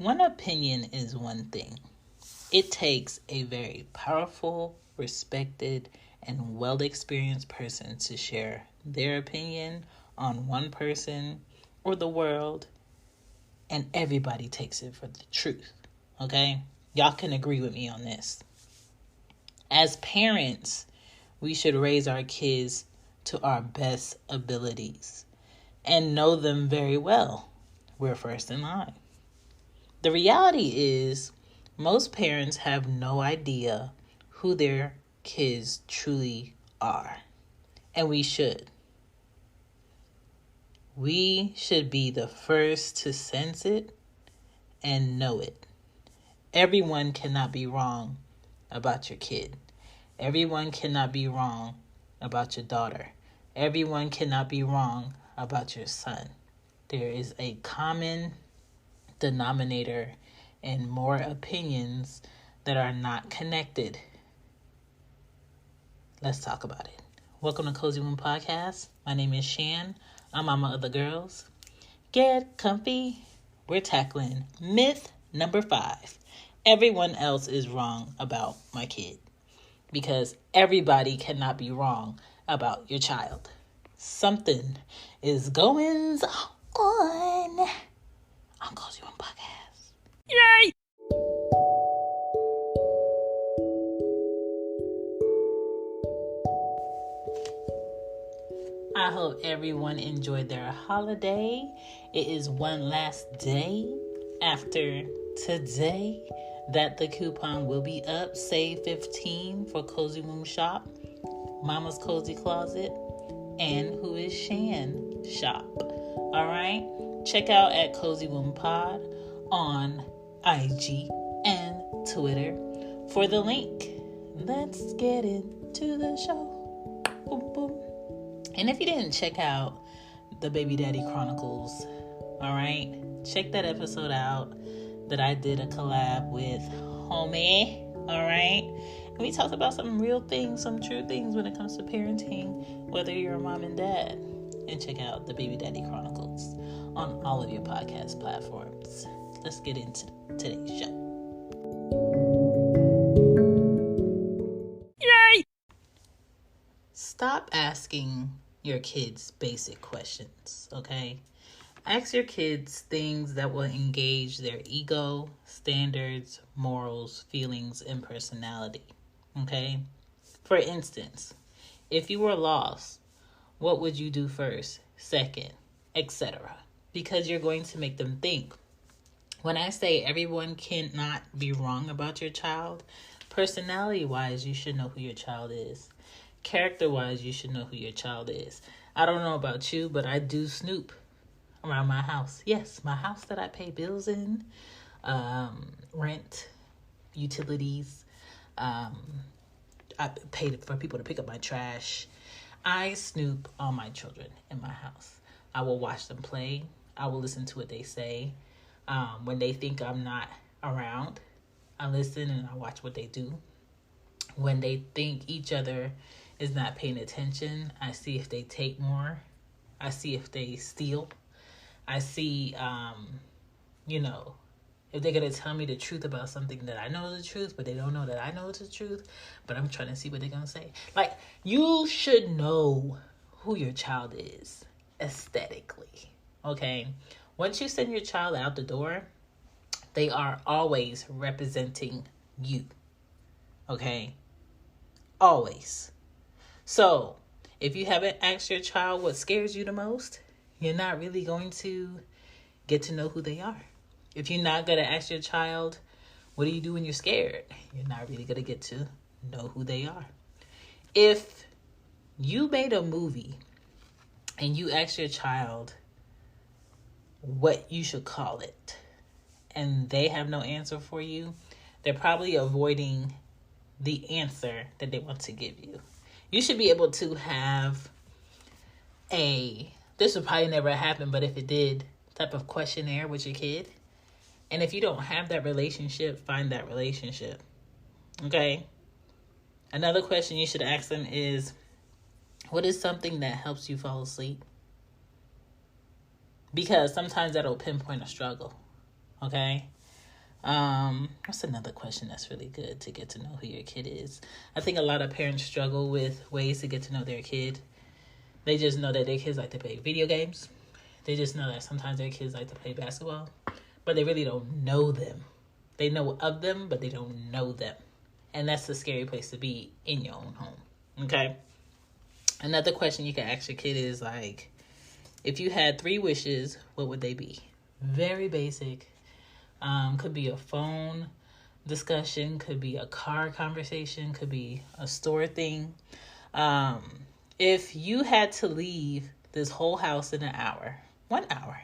one opinion is one thing. It takes a very powerful, respected, and well-experienced person to share their opinion on one person or the world, and everybody takes it for the truth. Okay? Y'all can agree with me on this. As parents, we should raise our kids to our best abilities and know them very well. We're first in line. The reality is, most parents have no idea who their kids truly are. And we should. We should be the first to sense it and know it. Everyone cannot be wrong about your kid. Everyone cannot be wrong about your daughter. Everyone cannot be wrong about your son. There is a common denominator and more opinions that are not connected. Let's talk about it. Welcome to Cozy Womb Podcast. My name is Shan. I'm mama of the girls. Get comfy. We're tackling myth number 5. Everyone else is wrong about my kid. Because everybody cannot be wrong about your child. Something is going on Cozy Womb Podcast. Yay! I hope everyone enjoyed their holiday. It is one last day after today that the coupon will be up. Save 15 for Cozy Womb Shop, Mama's Cozy Closet, and Who is Shan Shop. All right? Check out at Cozy Womb Pod on IG and Twitter for the link. Let's get into the show. Boom, boom. And if you didn't check out the Baby Daddy Chronicles, all right, check that episode out that I did a collab with Homie, all right? And we talked about some real things, some true things when it comes to parenting, whether you're a mom and dad. And check out the Baby Daddy Chronicles on all of your podcast platforms. Let's get into today's show. Yay! Stop asking your kids basic questions, okay? Ask your kids things that will engage their ego, standards, morals, feelings, and personality, okay? For instance, if you were lost, what would you do first, second, etc.? Because you're going to make them think. When I say everyone cannot be wrong about your child, personality-wise, you should know who your child is. Character-wise, you should know who your child is. I don't know about you, but I do snoop around my house. Yes, my house that I pay bills in, rent, utilities. I paid for people to pick up my trash. I snoop on my children in my house. I will watch them play. I will listen to what they say. When they think I'm not around, I listen and I watch what they do. When they think each other is not paying attention, I see if they take more. I see if they steal. I see, if they're going to tell me the truth about something that I know is the truth, but they don't know that I know it's the truth, but I'm trying to see what they're going to say. Like, you should know who your child is aesthetically, okay? Once you send your child out the door, they are always representing you, okay? Always. So, if you haven't asked your child what scares you the most, you're not really going to get to know who they are. If you're not going to ask your child, what do you do when you're scared? You're not really going to get to know who they are. If you made a movie and you asked your child what you should call it, and they have no answer for you, they're probably avoiding the answer that they want to give you. You should be able to have this would probably never happen, but if it did, type of questionnaire with your kid. And if you don't have that relationship, find that relationship. Okay? Another question you should ask them is, what is something that helps you fall asleep? Because sometimes that'll pinpoint a struggle. Okay? What's another question that's really good to get to know who your kid is? I think a lot of parents struggle with ways to get to know their kid. They just know that their kids like to play video games. They just know that sometimes their kids like to play basketball, but they really don't know them. They know of them, but they don't know them. And that's the scary place to be in your own home. Okay? Another question you can ask your kid is like, if you had 3 wishes, what would they be? Very basic. Could be a phone discussion, could be a car conversation, could be a store thing. If you had to leave this whole house in 1 hour,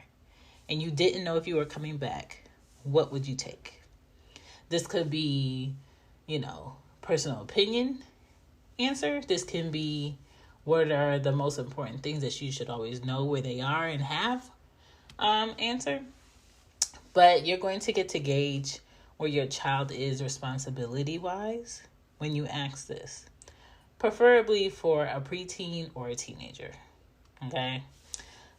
and you didn't know if you were coming back, what would you take? This could be, personal opinion answer. This can be, what are the most important things that you should always know where they are and have answer. But you're going to get to gauge where your child is responsibility-wise when you ask this. Preferably for a preteen or a teenager. Okay?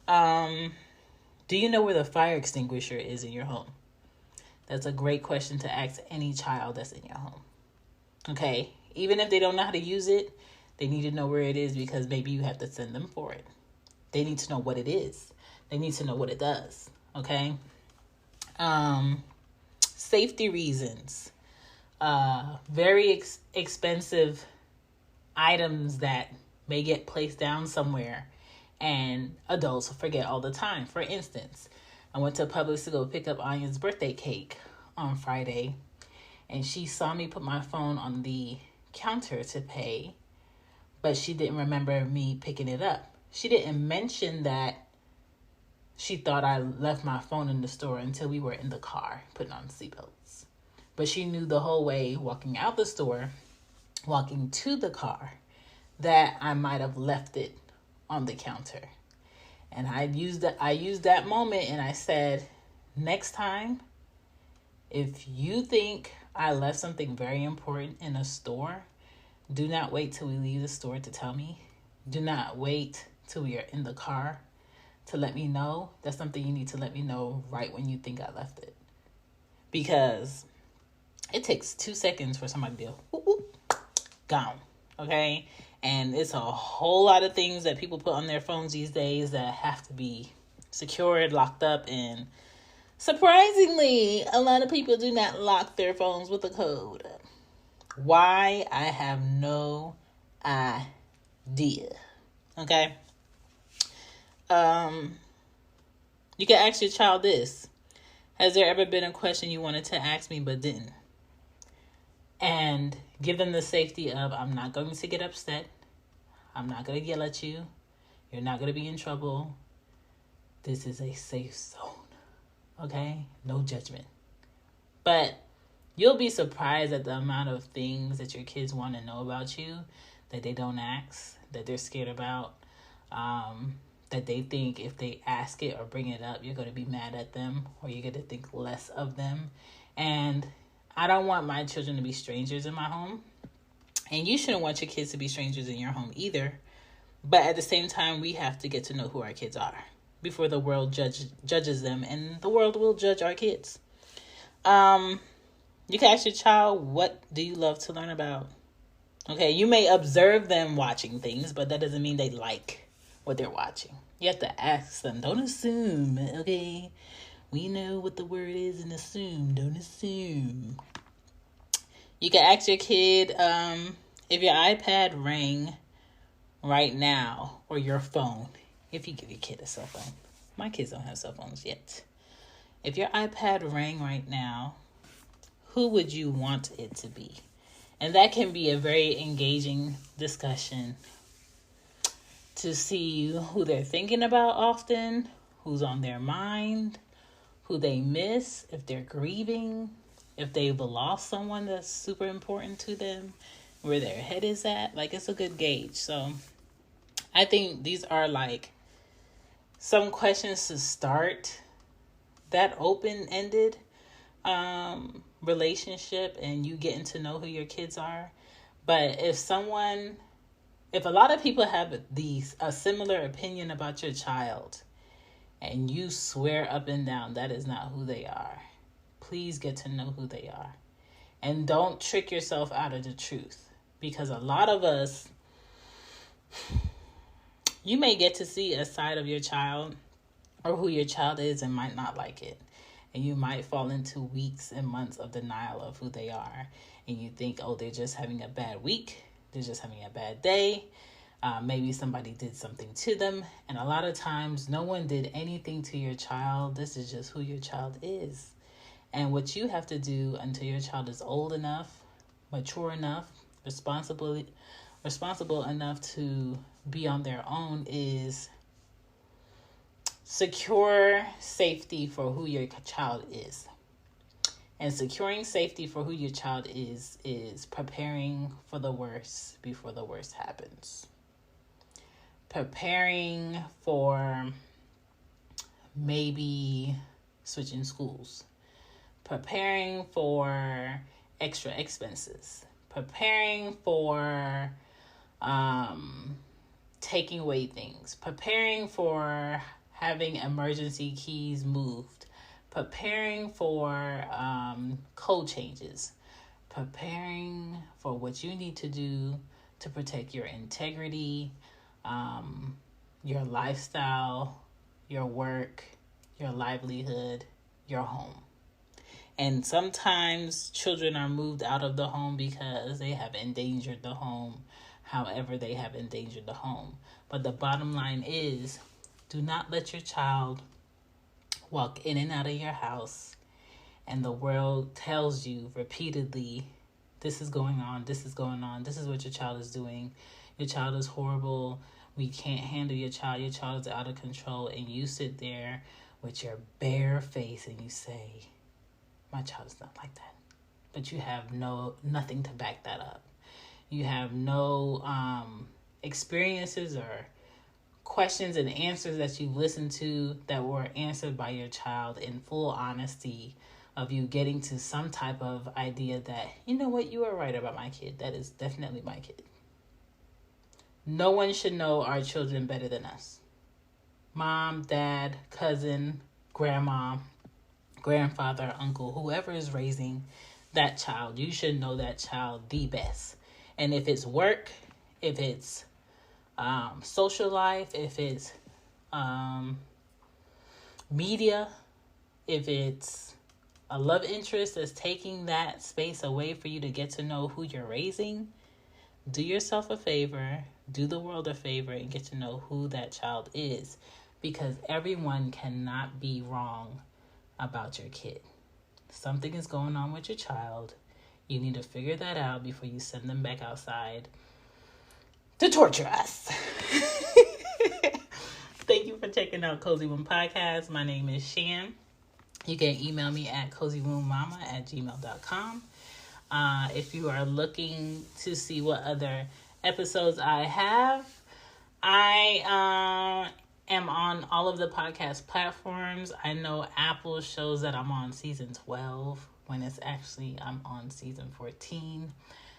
Do you know where the fire extinguisher is in your home? That's a great question to ask any child that's in your home. Okay? Even if they don't know how to use it, they need to know where it is because maybe you have to send them for it. They need to know what it is. They need to know what it does. Okay? Safety reasons. Very expensive items that may get placed down somewhere and adults forget all the time. For instance, I went to Publix to go pick up Anya's birthday cake on Friday, and she saw me put my phone on the counter to pay, but she didn't remember me picking it up. She didn't mention that she thought I left my phone in the store until we were in the car putting on seatbelts. But she knew the whole way walking out the store, walking to the car, that I might have left it on the counter. And I used that moment and I said, next time, if you think I left something very important in a store, do not wait till we leave the store to tell me. Do not wait till we are in the car to let me know. That's something you need to let me know right when you think I left it. Because it takes 2 seconds for somebody to whoop, whoop, gone. Okay? And it's a whole lot of things that people put on their phones these days that have to be secured, locked up, and surprisingly, a lot of people do not lock their phones with a code. Why? I have no idea. Okay? You can ask your child this. Has there ever been a question you wanted to ask me but didn't? And give them the safety of, I'm not going to get upset. I'm not going to yell at you. You're not going to be in trouble. This is a safe zone. Okay? No judgment. But you'll be surprised at the amount of things that your kids want to know about you that they don't ask, that they're scared about, that they think if they ask it or bring it up, you're going to be mad at them or you're going to think less of them. And I don't want my children to be strangers in my home. And you shouldn't want your kids to be strangers in your home either. But at the same time, we have to get to know who our kids are before the world judges them. And the world will judge our kids. You can ask your child, what do you love to learn about? Okay, you may observe them watching things, but that doesn't mean they like what they're watching. You have to ask them. Don't assume, okay? We know what the word is and assume. Don't assume. You can ask your kid, if your iPad rang right now, or your phone, if you give your kid a cell phone. My kids don't have cell phones yet. If your iPad rang right now, who would you want it to be? And that can be a very engaging discussion to see who they're thinking about often, who's on their mind, who they miss, if they're grieving, if they've lost someone that's super important to them, where their head is at. Like, it's a good gauge. So I think these are like some questions to start that open-ended relationship and you getting to know who your kids are. But if a lot of people have a similar opinion about your child and you swear up and down that is not who they are, please get to know who they are. And don't trick yourself out of the truth. Because a lot of us, you may get to see a side of your child or who your child is and might not like it. And you might fall into weeks and months of denial of who they are. And you think, oh, they're just having a bad week. They're just having a bad day. Maybe somebody did something to them. And a lot of times, no one did anything to your child. This is just who your child is. And what you have to do until your child is old enough, mature enough, responsible enough to be on their own is secure safety for who your child is. And securing safety for who your child is preparing for the worst before the worst happens. Preparing for maybe switching schools. Preparing for extra expenses. Preparing for taking away things. Preparing for having emergency keys moved. Preparing for code changes. Preparing for what you need to do to protect your integrity, your lifestyle, your work, your livelihood, your home. And sometimes children are moved out of the home because they have endangered the home, however they have endangered the home. But the bottom line is, do not let your child walk in and out of your house and the world tells you repeatedly, this is going on, this is going on, this is what your child is doing. Your child is horrible. We can't handle your child is out of control. And you sit there with your bare face and you say, my child is not like that. But you have nothing to back that up. You have no experiences or questions and answers that you've listened to that were answered by your child in full honesty of you getting to some type of idea that, you know what, you are right about my kid. That is definitely my kid. No one should know our children better than us. Mom, dad, cousin, grandma, grandfather, uncle, whoever is raising that child, you should know that child the best. And if it's work, if it's social life, if it's media, if it's a love interest that's taking that space away for you to get to know who you're raising, do yourself a favor, do the world a favor, and get to know who that child is. Because everyone cannot be wrong about your kid. Something is going on with your child. You need to figure that out before you send them back outside to torture us. Thank you for checking out Cozy Womb Podcast. My name is Shan. You can email me at cozywombmama@gmail.com. If you are looking to see what other episodes I have, I am on all of the podcast platforms. I know Apple shows that I'm on season 12 when it's actually I'm on season 14.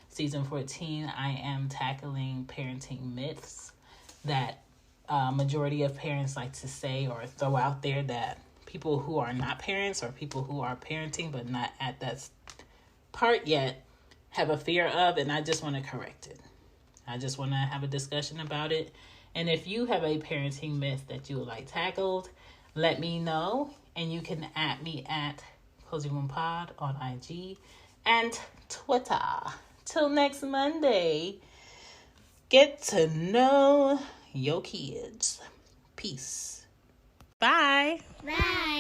Season 14, I am tackling parenting myths that majority of parents like to say or throw out there that people who are not parents or people who are parenting but not at that part yet have a fear of, and I just want to correct it. I just want to have a discussion about it. And if you have a parenting myth that you would like tackled, let me know. And you can @ me at Cozy Womb Pod on IG and Twitter. Till next Monday, get to know your kids. Peace. Bye. Bye.